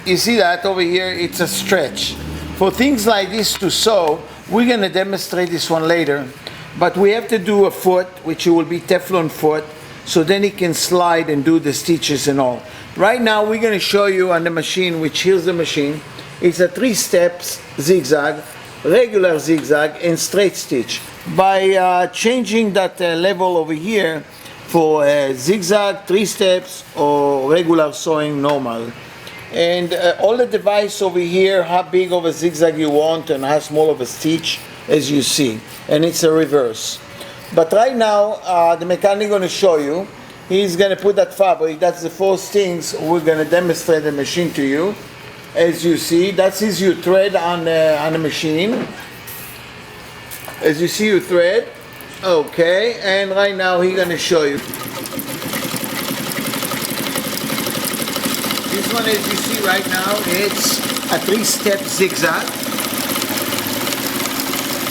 you see that over here, it's a stretch. For things like this to sew, we're going to demonstrate this one later, but we have to do a foot, which will be Teflon foot, so then it can slide and do the stitches and all. Right now we're going to show you on the machine, which here's the machine. It's a 3 steps zigzag, regular zigzag, and straight stitch. By changing that level over here for zigzag, 3 steps, or regular sewing normal. And all the device over here, how big of a zigzag you want and how small of a stitch, as you see. And it's a reverse. But right now, the mechanic is going to show you. He's going to put that fabric. That's the 4 things we're going to demonstrate the machine to you. As you see, that's his you thread on the machine. As you see, you thread. Okay, and right now he's going to show you. This one, as you see right now, it's a 3-step zigzag.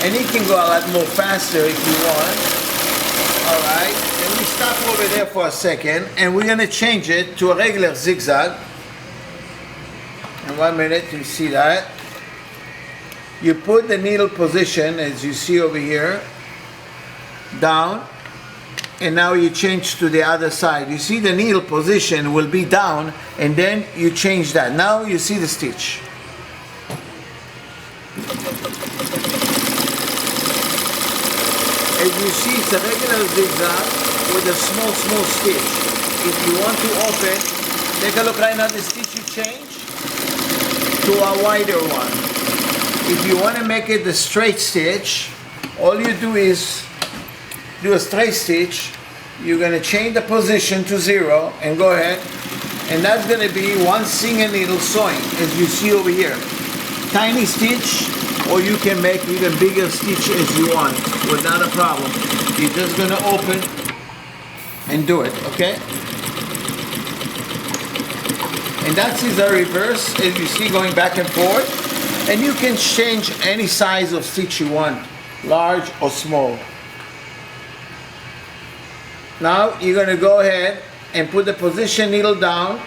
And it can go a lot more faster if you want. Alright, and we stop over there for a second, and we're going to change it to a regular zigzag. In 1 minute, you see that. You put the needle position, as you see over here, down, and now you change to the other side. You see the needle position will be down, and then you change that. Now you see the stitch. As you see, it's a regular zigzag with a small stitch. If you want to open, take a look right now, the stitch you change to a wider one. If you want to make it the straight stitch, all you do is do a straight stitch. You're going to change the position to 0 and go ahead. And that's going to be 1 single needle sewing, as you see over here. Tiny stitch, or you can make even bigger stitch as you want without a problem. You're just going to open and do it, okay? And that is a reverse, as you see, going back and forth. And you can change any size of stitch you want, large or small. Now you're going to go ahead and put the position needle down.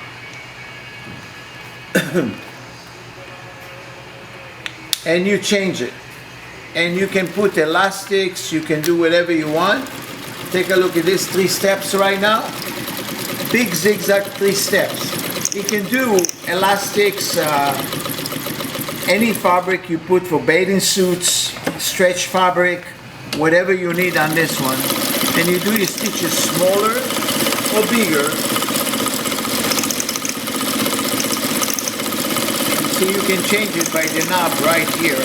And you change it. And you can put elastics, you can do whatever you want. Take a look at this 3 steps right now. Big zigzag 3 steps. You can do elastics, any fabric you put for bathing suits, stretch fabric, whatever you need on this one. And you do your stitches smaller or bigger. So you can change it by the knob right here.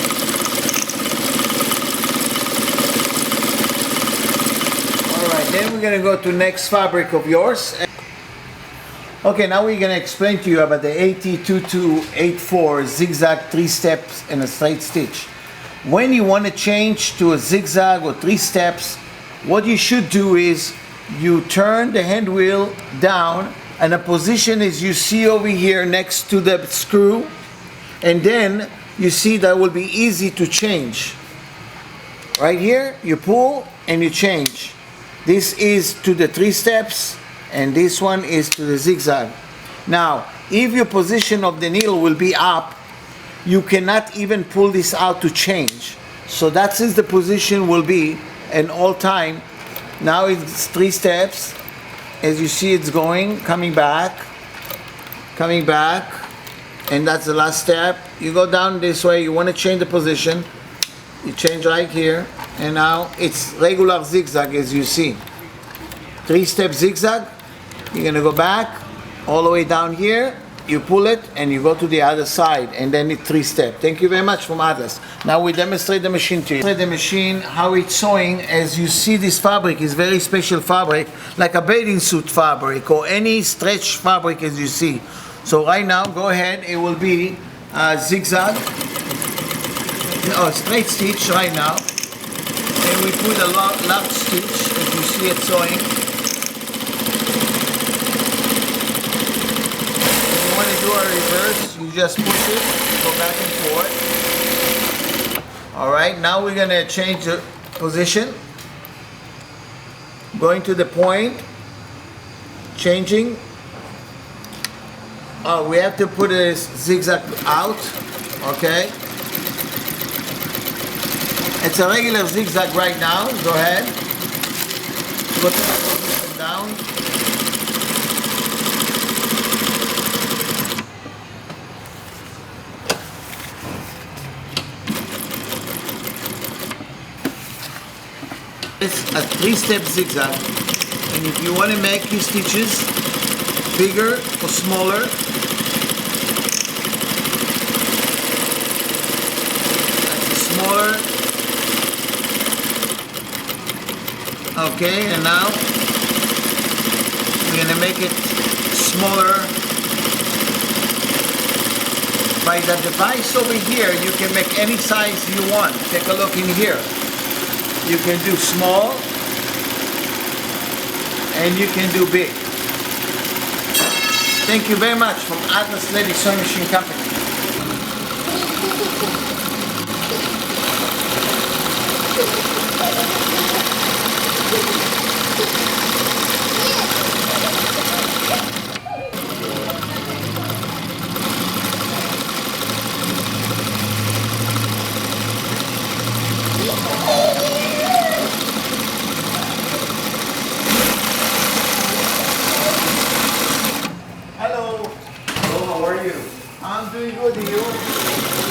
Alright, then we're going to go to next fabric of yours. Okay, now we're going to explain to you about the AT2284 zigzag 3 steps and a straight stitch. When you want to change to a zigzag or 3 steps, what you should do is you turn the hand wheel down and the position as you see over here next to the screw, and then you see that will be easy to change. Right here you pull and you change. This is to the 3 steps and this one is to the zigzag. Now if your position of the needle will be up, you cannot even pull this out to change. So that is the position will be and all time. Now it's 3 steps. As you see, it's going, coming back, and that's the last step. You go down this way, you want to change the position, you change right here, and now it's regular zigzag as you see. 3-step zigzag. You're going to go back all the way down here, you pull it and you go to the other side, and then it's 3-step. Thank you very much from Atlas. Now we demonstrate the machine to you. The machine, how it's sewing. As you see, this fabric is very special fabric, like a bathing suit fabric or any stretch fabric as you see. So right now, go ahead, it will be zigzag, straight stitch right now. And we put a lock stitch as you see it sewing. Do a reverse, you just push it, go back and forth. Alright, now we're going to change the position. Going to the point, changing, Oh, we have to put a zigzag out, okay? It's a regular zigzag right now. Go ahead. Put it down. It's a 3-step zigzag, and if you want to make your stitches bigger or smaller, that's smaller. Okay, and now we're gonna make it smaller. By the device over here, you can make any size you want. Take a look in here. You can do small and you can do big. Thank you very much from Atlas Lady Sewing Machine Company. Hello. Hello, how are you? I'm doing good, you?